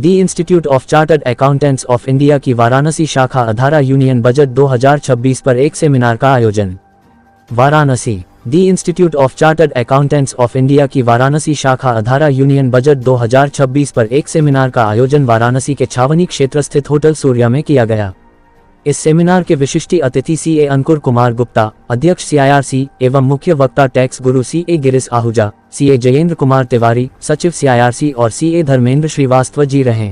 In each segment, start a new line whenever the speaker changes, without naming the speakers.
The institute of chartered accountants of India की वाराणसी शाखा अधारा union budget 2026 पर एक सेमिनार का आयोजन। Varanasi. The institute of chartered accountants of India की वाराणसी शाखा अधारा यूनियन बजट 2026 पर एक सेमिनार का आयोजन वाराणसी के छावनी क्षेत्र स्थित होटल सूर्या में किया गया। इस सेमिनार के विशिष्ट अतिथि सीए अंकुर कुमार गुप्ता, अध्यक्ष सीआईआरसी एवं मुख्य वक्ता टैक्स गुरु सीए गिरीश आहूजा, सीए जयेंद्र कुमार तिवारी, सचिव सीआईआरसी और सीए धर्मेंद्र श्रीवास्तव जी रहे।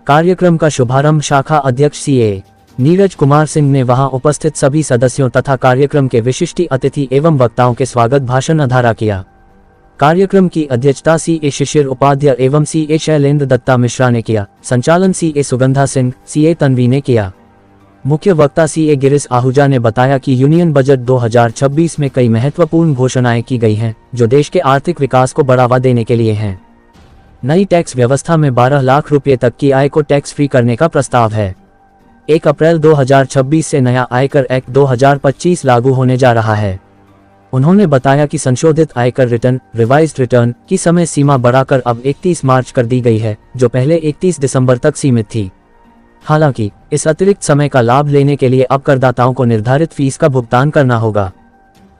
कार्यक्रम का शुभारंभ शाखा अध्यक्ष सीए नीरज कुमार सिंह ने वहां उपस्थित सभी सदस्यों तथा कार्यक्रम के विशिष्ट अतिथि एवं वक्ताओं के स्वागत भाषण अधारा किया। कार्यक्रम की अध्यक्षता सीए शिशिर उपाध्याय एवं सीए शैलेंद्र दत्ता मिश्रा ने किया। संचालन सीए सुगंधा सिंह, सीए तन्वी ने किया। मुख्य वक्ता सीए गिरीश आहूजा ने बताया कि यूनियन बजट 2026 में कई महत्वपूर्ण घोषणाएं की गई हैं, जो देश के आर्थिक विकास को बढ़ावा देने के लिए हैं। नई टैक्स व्यवस्था में 12 लाख रुपए तक की आय को टैक्स फ्री करने का प्रस्ताव है। 1 अप्रैल 2026 से नया आयकर एक्ट 2025 लागू होने जा रहा है। उन्होंने बताया कि संशोधित आयकर रिटर्न रिवाइज्ड रिटर्न की समय सीमा बढ़ाकर अब 31 मार्च कर दी गई है, जो पहले 31 दिसंबर तक सीमित थी। हालांकि इस अतिरिक्त समय का लाभ लेने के लिए अब करदाताओं को निर्धारित फीस का भुगतान करना होगा।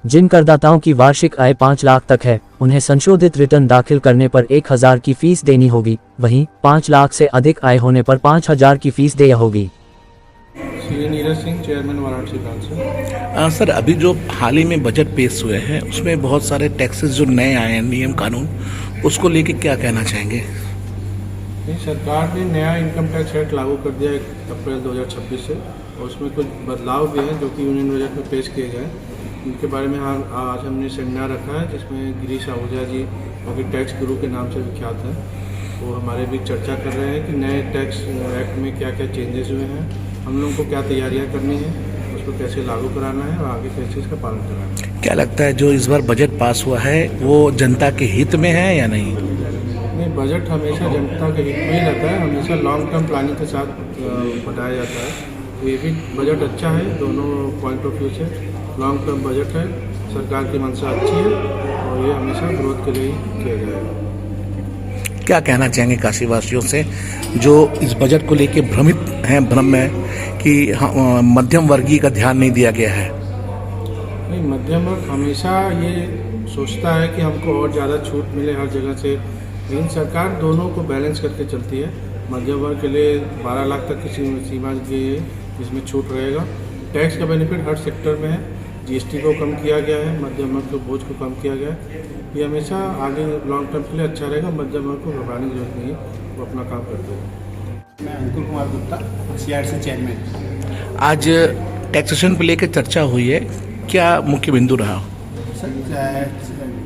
जिन करदाताओं की वार्षिक आय 5 लाख तक है, उन्हें संशोधित रिटर्न दाखिल करने पर 1000 की फीस देनी होगी। वहीं 5 लाख से अधिक आय होने पर 5000 की फीस देय होगी।
Neeraj Singh, chairman Varanasi council.
Sir, अभी जो हाल ही में बजट पेश हुए हैं उसमें बहुत सारे टैक्सेस जो नए आए हैं, नियम कानून, उसको लेके क्या कहना चाहेंगे?
सरकार ने नया इनकम टैक्स रेट लागू कर दिया 1 अप्रैल 2026 से, और उसमें कुछ बदलाव भी हैं जो कि यूनियन बजट में पेश किए गए। उनके बारे में आज हमने सेमिनार रखा है, जिसमें गिरीश आहूजा जी, जो कि टैक्स गुरु के नाम से विख्यात हैं, वो हमारे बीच चर्चा कर रहे हैं कि नए टैक्स एक्ट में क्या क्या चेंजेस हुए हैं, हम लोगों को क्या तैयारियां करनी है, उसको कैसे लागू कराना है और आगे कैसे इसका पालन कराना है।
क्या लगता है जो इस बार बजट पास हुआ है वो जनता के हित में है या नहीं?
नहीं, बजट हमेशा जनता के हित में ही रहता है, हमेशा लॉन्ग टर्म प्लानिंग के साथ बनाया जाता है। तो ये भी बजट अच्छा है, दोनों पॉइंट ऑफ व्यू से लॉन्ग टर्म बजट है, सरकार की मंशा अच्छी है और ये हमेशा ग्रोथ के लिए ही किया जाएगा।
क्या कहना चाहेंगे काशीवासियों से जो इस बजट को लेके भ्रमित हैं, भ्रम में कि मध्यम वर्गीय का ध्यान नहीं दिया गया है?
नहीं, मध्यम वर्ग हमेशा ये सोचता है कि हमको और ज़्यादा छूट मिले हर जगह से, लेकिन सरकार दोनों को बैलेंस करके चलती है। मध्यम वर्ग के लिए 12 लाख तक की सीमा दी है, जिसमें छूट रहेगा। टैक्स का बेनिफिट हर सेक्टर में है, जीएसटी को कम किया गया है, मध्यम वर्ग के बोझ को कम किया गया है। ये हमेशा आगे लॉन्ग टर्म के लिए अच्छा रहेगा, मध्यम वर्ग को घबराने की जरूरत नहीं है, वो अपना काम करते हैं।
मैं अंकुर कुमार गुप्ता, सीआईआरसी चेयरमैन।
आज टैक्सेशन को लेकर चर्चा हुई है, क्या मुख्य बिंदु रहा?
सर,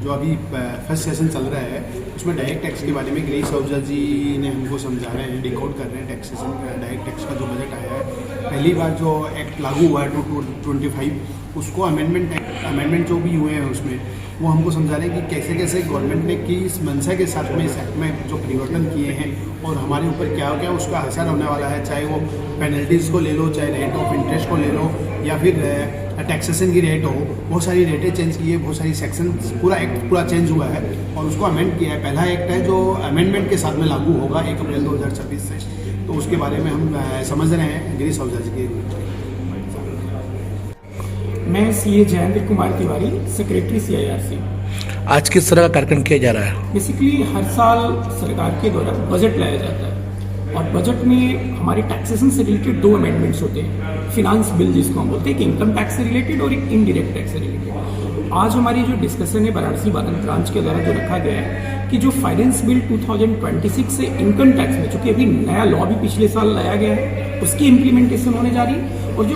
जो अभी फर्स्ट सेशन चल रहा है उसमें डायरेक्ट टैक्स के बारे में गिरीश आहूजा जी ने हमको समझा रहे हैं, डिकोड कर रहे हैं टैक्सेशन डायरेक्ट टैक्स का जो बजट आया है। पहली बार जो एक्ट लागू हुआ है 2025, उसको अमेंडमेंट जो भी हुए हैं उसमें वो हमको समझा रहे हैं कि कैसे कैसे गवर्नमेंट ने किस मंशा के साथ में इस एक्ट में जो परिवर्तन किए हैं और हमारे ऊपर क्या क्या उसका असर होने वाला है, चाहे वो पेनल्टीज़ को ले लो, चाहे रेट ऑफ इंटरेस्ट को ले लो, या फिर टैक्सेशन की रेट हो। बहुत सारी रेटें चेंज की है, बहुत सारी सेक्शन, पूरा एक्ट पूरा चेंज हुआ है और उसको अमेंड किया है। पहला एक्ट है जो अमेंडमेंट के साथ में लागू होगा 1 अप्रैल 2026 से, तो उसके बारे में हम समझ रहे हैं गिरीश आहूजा जी के।
मैं CA Jayendra Kumar Tiwari, secretary CIRC.
आज किस तरह का कार्यक्रम किया जा रहा है?
बेसिकली हर साल सरकार के द्वारा बजट लाया जाता है और बजट में हमारे टैक्सेशन से रिलेटेड 2 अमेंडमेंट्स होते हैं। फिनांस बिल जिसको हम बोलते हैं, एक इनकम टैक्स से रिलेटेड और एक इनडायरेक्ट टैक्स से रिलेटेड। आज हमारी जो डिस्कशन है वाराणसी ब्रांच के द्वारा जो रखा गया है कि जो फाइनेंस बिल 2026 से इनकम टैक्स में, चूंकि अभी नया लॉ भी पिछले साल लाया गया है, उसकी इम्प्लीमेंटेशन होने जा रही है और जो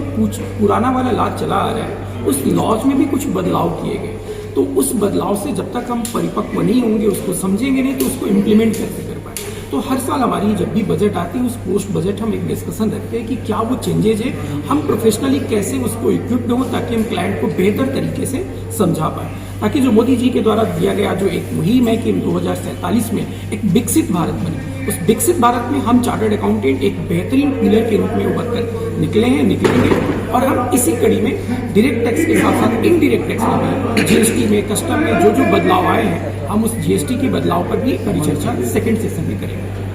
पुराना वाला लॉ चला आ रहा है उस लॉज में भी कुछ बदलाव किए गए। तो उस बदलाव से जब तक हम परिपक्व नहीं होंगे, उसको समझेंगे नहीं, तो उसको इम्प्लीमेंट कैसे कर पाए। तो हर साल हमारी जब भी बजट आती है उस पोस्ट बजट हम एक डिस्कशन रखते हैं कि क्या वो चेंजेज है, हम प्रोफेशनली कैसे उसको इक्विप्ड हों ताकि हम क्लाइंट को बेहतर तरीके से समझा पाए, ताकि जो मोदी जी के द्वारा दिया गया जो एक मुहिम है कि 2047 में एक विकसित भारत बने, उस विकसित भारत में हम चार्टर्ड अकाउंटेंट एक बेहतरीन पिलर के रूप में उभर कर निकलेंगे और हम इसी कड़ी में डायरेक्ट टैक्स के साथ साथ इनडायरेक्ट टैक्स में भी, जीएसटी में, कस्टम में जो बदलाव आए हैं, हम उस जीएसटी के बदलाव पर भी परिचर्चा सेकंड सेशन में करेंगे।